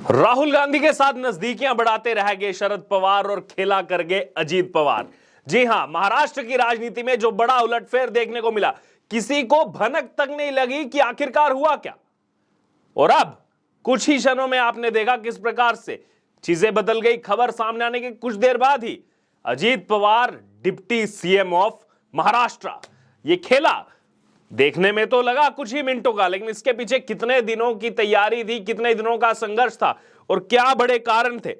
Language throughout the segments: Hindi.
राहुल गांधी के साथ नजदीकियां बढ़ाते रह गए शरद पवार और खेला कर गए अजीत पवार। जी हां, महाराष्ट्र की राजनीति में जो बड़ा उलटफेर देखने को मिला, किसी को भनक तक नहीं लगी कि आखिरकार हुआ क्या। और अब कुछ ही क्षणों में आपने देखा किस प्रकार से चीजें बदल गई। खबर सामने आने के कुछ देर बाद ही Ajit Pawar deputy CM of Maharashtra. ये खेला देखने में तो लगा कुछ ही मिनटों का, लेकिन इसके पीछे कितने दिनों की तैयारी थी, कितने दिनों का संघर्ष था और क्या बड़े कारण थे,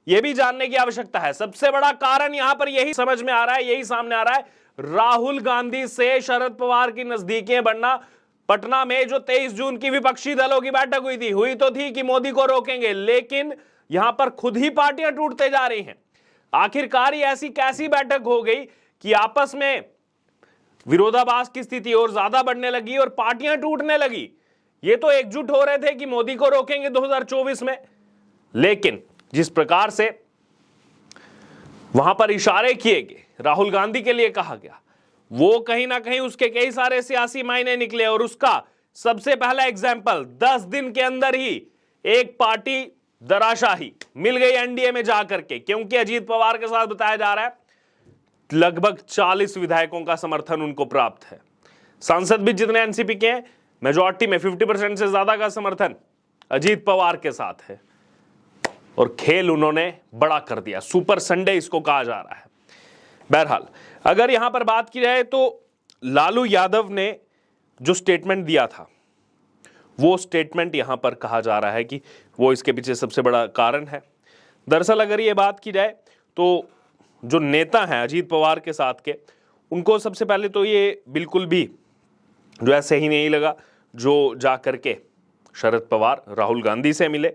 यह भी जानने की आवश्यकता है। सबसे बड़ा कारण यहां पर यही समझ में आ रहा है, यही सामने आ रहा है, राहुल गांधी से शरद पवार की नजदीकियां बढ़ना। पटना में जो 23 जून की विपक्षी दलों की बैठक हुई तो थी कि मोदी को रोकेंगे, लेकिन यहां पर खुद ही पार्टियां टूटते जा रही हैं। आखिरकार ये ऐसी कैसी बैठक हो गई कि आपस में विरोधाभास की स्थिति और ज्यादा बढ़ने लगी और पार्टियां टूटने लगी। ये तो एकजुट हो रहे थे कि मोदी को रोकेंगे 2024 में, लेकिन जिस प्रकार से वहां पर इशारे किए गए, राहुल गांधी के लिए कहा गया, वो कहीं ना कहीं उसके कई सारे सियासी मायने निकले। और उसका सबसे पहला एग्जाम्पल 10 दिन के अंदर ही एक पार्टी दराशाही मिल गई एनडीए में जाकर के, क्योंकि अजीत पवार के साथ बताया जा रहा है लगभग 40 विधायकों का समर्थन उनको प्राप्त है। सांसद भी जितने एनसीपी के हैं, मेजॉरिटी में 50% से ज्यादा का समर्थन अजीत पवार के साथ है। और खेल उन्होंने बड़ा कर दिया, सुपर संडे इसको कहा जा रहा है। बहरहाल अगर यहां पर बात की जाए तो लालू यादव ने जो स्टेटमेंट दिया था, वो स्टेटमेंट यहां पर कहा जा रहा है कि वो इसके पीछे सबसे बड़ा कारण है। दरअसल अगर ये बात की जाए तो जो नेता हैं अजीत पवार के साथ के, उनको सबसे पहले तो ये बिल्कुल भी जो ऐसे ही नहीं लगा जो जा करके शरद पवार राहुल गांधी से मिले।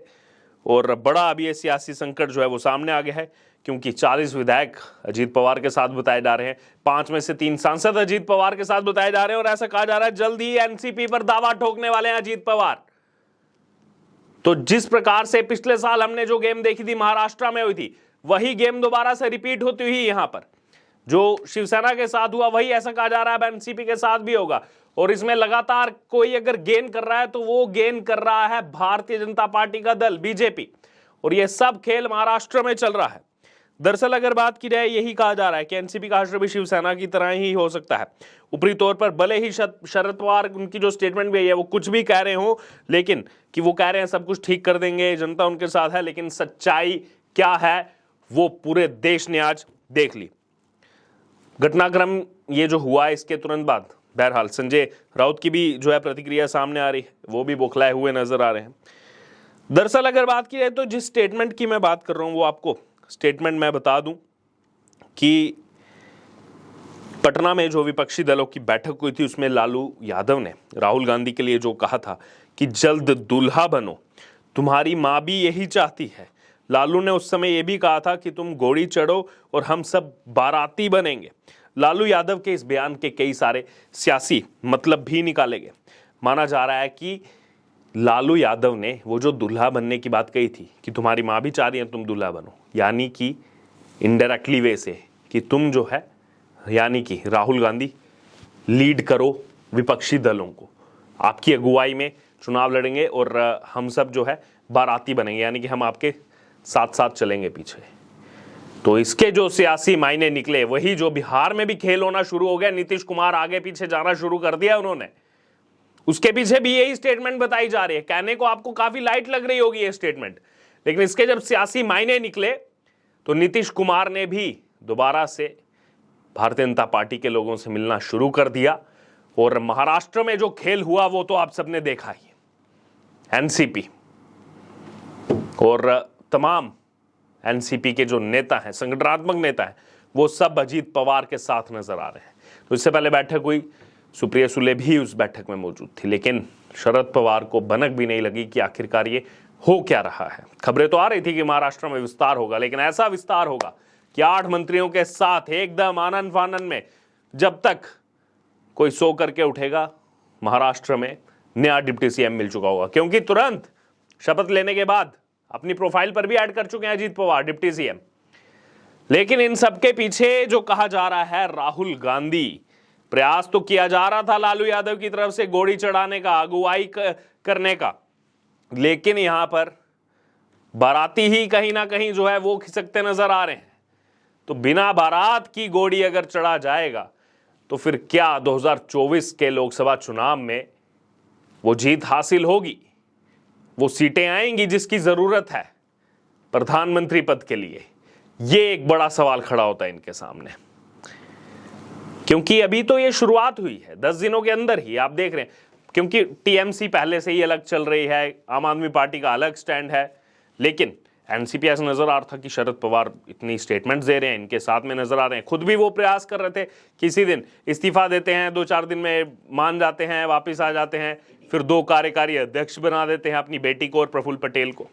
और बड़ा अभी ये सियासी संकट जो है वो सामने आ गया है, क्योंकि 40 विधायक अजीत पवार के साथ बताए जा रहे हैं, 5 में से 3 सांसद अजीत पवार के साथ बताए जा रहे हैं। और ऐसा कहा जा रहा है जल्द ही एनसीपी पर दावा ठोकने वाले हैं अजीत पवार। तो जिस प्रकार से पिछले साल हमने जो गेम देखी थी महाराष्ट्र में हुई थी, वही गेम दोबारा से रिपीट होती हुई यहां पर जो शिवसेना के साथ हुआ, वही ऐसा कहा जा रहा है एनसीपी के साथ भी होगा। और इसमें लगातार कोई अगर गेन कर रहा है तो वो गेन कर रहा है भारतीय जनता पार्टी का दल बीजेपी। और ये सब खेल महाराष्ट्र में चल रहा है। दरअसल अगर बात की जाए, यही कहा जा रहा है कि एनसीपी का हश्र भी शिवसेना की तरह ही हो सकता है। ऊपरी तौर पर भले ही शरद पवार उनकी जो स्टेटमेंट भी है वो कुछ भी कह रहे हो, लेकिन कि वो कह रहे हैं सब कुछ ठीक कर देंगे, जनता उनके साथ है, लेकिन सच्चाई क्या है वो पूरे देश ने आज देख ली। घटनाक्रम ये जो हुआ इसके तुरंत बाद बहरहाल संजय राउत की भी जो है प्रतिक्रिया सामने आ रही है, वो भी बौखलाए हुए नजर आ रहे हैं। दरअसल अगर बात की जाए तो जिस स्टेटमेंट की मैं बात कर रहा हूं वो आपको स्टेटमेंट मैं बता दूं कि पटना में जो विपक्षी दलों की बैठक हुई थी उसमें लालू यादव ने राहुल गांधी के लिए जो कहा था कि जल्द दूल्हा बनो, तुम्हारी मां भी यही चाहती है। लालू ने उस समय यह भी कहा था कि तुम घोड़ी चढ़ो और हम सब बाराती बनेंगे। लालू यादव के इस बयान के कई सारे सियासी मतलब भी निकाले गए। माना जा रहा है कि लालू यादव ने वो जो दूल्हा बनने की बात कही थी कि तुम्हारी मां भी चाह रही है तुम दूल्हा बनो, यानी कि इनडायरेक्टली वे से कि तुम जो है, यानी कि राहुल गांधी लीड करो विपक्षी दलों को, आपकी अगुवाई में चुनाव लड़ेंगे और हम सब जो है बाराती बनेंगे, यानी कि हम आपके साथ साथ चलेंगे पीछे। तो इसके जो सियासी मायने निकले वही जो बिहार में भी खेल होना शुरू हो गया। नीतीश कुमार आगे पीछे जाना शुरू कर दिया उन्होंने, उसके पीछे भी यही स्टेटमेंट बताई जा रही है। कहने को आपको काफी लाइट लग रही होगी ये स्टेटमेंट, लेकिन इसके जब सियासी मायने निकले तो नीतीश कुमार ने भी दोबारा से भारतीय जनता पार्टी के लोगों से मिलना शुरू कर दिया। और महाराष्ट्र में जो खेल हुआ वो तो आप सबने देखा ही, एनसीपी और तमाम एनसीपी के जो नेता हैं, संगठनात्मक नेता हैं, वो सब अजीत पवार के साथ नजर आ रहे हैं। तो इससे पहले बैठक हुई, सुप्रिया सुले भी उस बैठक में मौजूद थी, लेकिन शरद पवार को भनक भी नहीं लगी कि आखिरकार ये हो क्या रहा है। खबरें तो आ रही थी कि महाराष्ट्र में विस्तार होगा, लेकिन ऐसा विस्तार होगा कि 8 मंत्रियों के साथ एकदम आनन फानन में, जब तक कोई सो करके उठेगा महाराष्ट्र में नया डिप्टी सीएम मिल चुका होगा, क्योंकि तुरंत शपथ लेने के बाद अपनी प्रोफाइल पर भी ऐड कर चुके हैं अजीत पवार डिप्टी सीएम। लेकिन इन सबके पीछे जो कहा जा रहा है राहुल गांधी, प्रयास तो किया जा रहा था लालू यादव की तरफ से घोड़ी चढ़ाने का, अगुवाई करने का, लेकिन यहां पर बाराती ही कहीं ना कहीं जो है वो खिसकते नजर आ रहे हैं। तो बिना बारात की घोड़ी अगर चढ़ा जाएगा तो फिर क्या 2024 के लोकसभा चुनाव में वो जीत हासिल होगी? वो सीटें आएंगी जिसकी जरूरत है प्रधानमंत्री पद के लिए? ये एक बड़ा सवाल खड़ा होता है इनके सामने, क्योंकि अभी तो ये शुरुआत हुई है। 10 दिनों के अंदर ही आप देख रहे हैं, क्योंकि टीएमसी पहले से ही अलग चल रही है, आम आदमी पार्टी का अलग स्टैंड है, लेकिन एनसीपी ऐसा नजर आ रहा था कि शरद पवार इतनी स्टेटमेंट्स दे रहे हैं, इनके साथ में नजर आ रहे हैं। खुद भी वो प्रयास कर रहे थे, किसी दिन इस्तीफा देते हैं, 2-4 दिन में मान जाते हैं, वापिस आ जाते हैं, फिर 2 कार्यकारी अध्यक्ष बना देते हैं अपनी बेटी को और प्रफुल्ल पटेल को।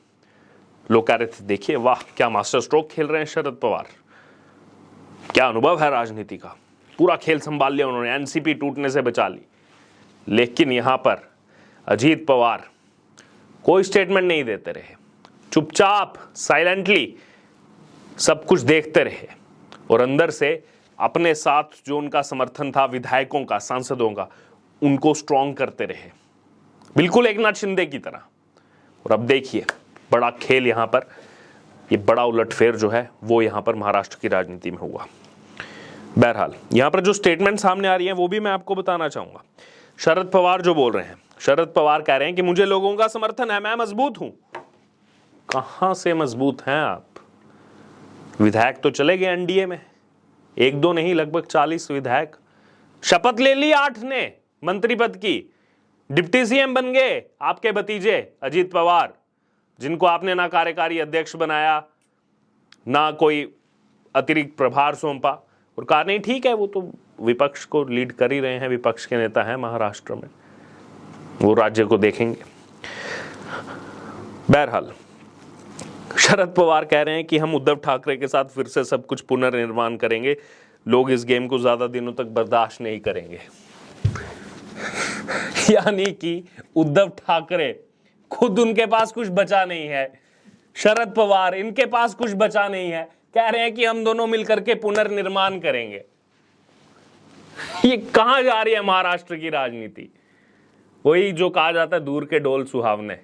लोग कह रहे थे देखिए वाह क्या मास्टर स्ट्रोक खेल रहे हैं शरद पवार, क्या अनुभव है राजनीति का, पूरा खेल संभाल लिया उन्होंने, एनसीपी टूटने से बचा ली। लेकिन यहां पर अजीत पवार कोई स्टेटमेंट नहीं देते रहे, चुपचाप साइलेंटली सब कुछ देखते रहे और अंदर से अपने साथ जो उनका समर्थन था विधायकों का, सांसदों का, उनको स्ट्रॉन्ग करते रहे, बिल्कुल एकनाथ शिंदे की तरह। और अब देखिए बड़ा खेल यहां पर, ये बड़ा उलटफेर जो है वो यहां पर महाराष्ट्र की राजनीति में हुआ। बहरहाल यहां पर जो स्टेटमेंट सामने आ रही है वो भी मैं आपको बताना चाहूंगा। शरद पवार जो बोल रहे हैं, शरद पवार कह रहे हैं कि मुझे लोगों का समर्थन है, मैं मजबूत हूं। कहां से मजबूत हैं आप? विधायक तो चले गए एनडीए में, 1-2 नहीं लगभग 40 विधायक। शपथ ले ली 8 ने मंत्री पद की, डिप्टी सीएम बन गए आपके भतीजे अजीत पवार, जिनको आपने ना कार्यकारी अध्यक्ष बनाया, ना कोई अतिरिक्त प्रभार सौंपा, और कहा नहीं ठीक है वो तो विपक्ष को लीड कर ही रहे हैं, विपक्ष के नेता हैं महाराष्ट्र में, वो राज्य को देखेंगे। बहरहाल शरद पवार कह रहे हैं कि हम उद्धव ठाकरे के साथ फिर से सब कुछ पुनर्निर्माण करेंगे, लोग इस गेम को ज्यादा दिनों तक बर्दाश्त नहीं करेंगे। यानी कि उद्धव ठाकरे खुद, उनके पास कुछ बचा नहीं है, शरद पवार इनके पास कुछ बचा नहीं है, कह रहे हैं कि हम दोनों मिलकर के पुनर्निर्माण करेंगे। ये कहां जा रही है महाराष्ट्र की राजनीति? वही जो कहा जाता है दूर के डोल सुहावने,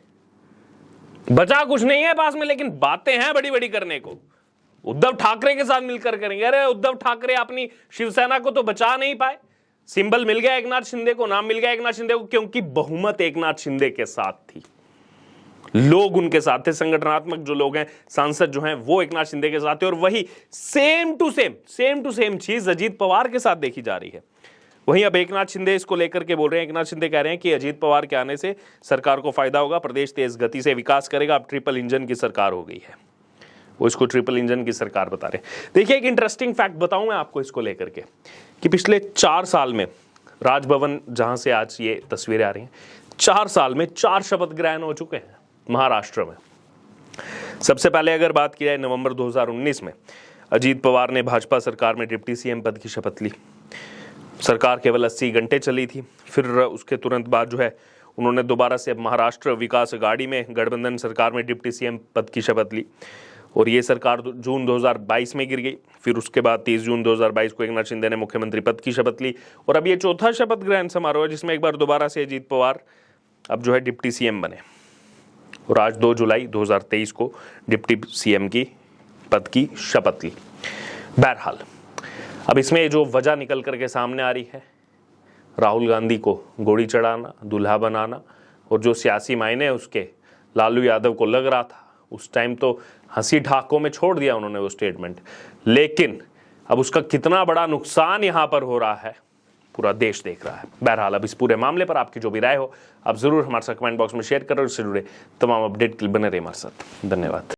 बचा कुछ नहीं है पास में, लेकिन बातें हैं बड़ी बड़ी करने को। उद्धव ठाकरे के साथ मिलकर करेंगे। अरे उद्धव ठाकरे अपनी शिवसेना को तो बचा नहीं पाए, सिंबल मिल गया एकनाथ शिंदे को, नाम मिल गया एकनाथ शिंदे को, क्योंकि बहुमत एकनाथ शिंदे के साथ थी, लोग उनके साथ थे, संगठनात्मक जो लोग हैं, सांसद जो हैं वो एकनाथ शिंदे के साथ थे। और वही सेम टू सेम चीज अजीत पवार के साथ देखी जा रही है। वहीं अब एकनाथ शिंदे इसको लेकर के बोल रहे हैं, एकनाथ शिंदे कह रहे हैं कि अजीत पवार के आने से सरकार को फायदा होगा, प्रदेश तेज गति से विकास करेगा, अब ट्रिपल इंजन की सरकार हो गई है। वो इसको ट्रिपल इंजन की सरकार बता रहे हैं। देखिए एक इंटरेस्टिंग फैक्ट बताऊं मैं आपको इसको लेकर के, कि पिछले 4 साल में राजभवन, जहां से आज ये तस्वीरें आ रही हैं, 4 साल में 4 शपथ ग्रहण हो चुके हैं महाराष्ट्र में। सबसे पहले अगर बात की जाए नवंबर 2019 में अजीत पवार ने भाजपा सरकार में डिप्टी सीएम पद की शपथ ली। सरकार केवल 80 घंटे चली थी, फिर उसके तुरंत बाद जो है उन्होंने दोबारा से महाराष्ट्र विकास अघाड़ी में गठबंधन सरकार में डिप्टी सीएम पद की शपथ ली, और ये सरकार जून 2022 में गिर गई। फिर उसके बाद 30 जून 2022 को एकनाथ शिंदे ने मुख्यमंत्री पद की शपथ ली, और अब ये चौथा शपथ ग्रहण समारोह है जिसमें एक बार दोबारा से अजीत पवार अब जो है डिप्टी सीएम बने, और आज 2 जुलाई 2023 को डिप्टी सीएम की पद की शपथ ली। बहरहाल अब इसमें जो वजह निकल करके सामने आ रही है, राहुल गांधी को घोड़ी चढ़ाना, दूल्हा बनाना, और जो सियासी मायने उसके लालू यादव को लग रहा था, उस टाइम तो हंसी ठाकों में छोड़ दिया उन्होंने वो स्टेटमेंट, लेकिन अब उसका कितना बड़ा नुकसान यहां पर हो रहा है पूरा देश देख रहा है। बहरहाल अब इस पूरे मामले पर आपकी जो भी राय हो आप जरूर हमारे साथ कमेंट बॉक्स में शेयर करो। इससे जुड़े तमाम अपडेट के लिए बने रहिए हमारे साथ। धन्यवाद।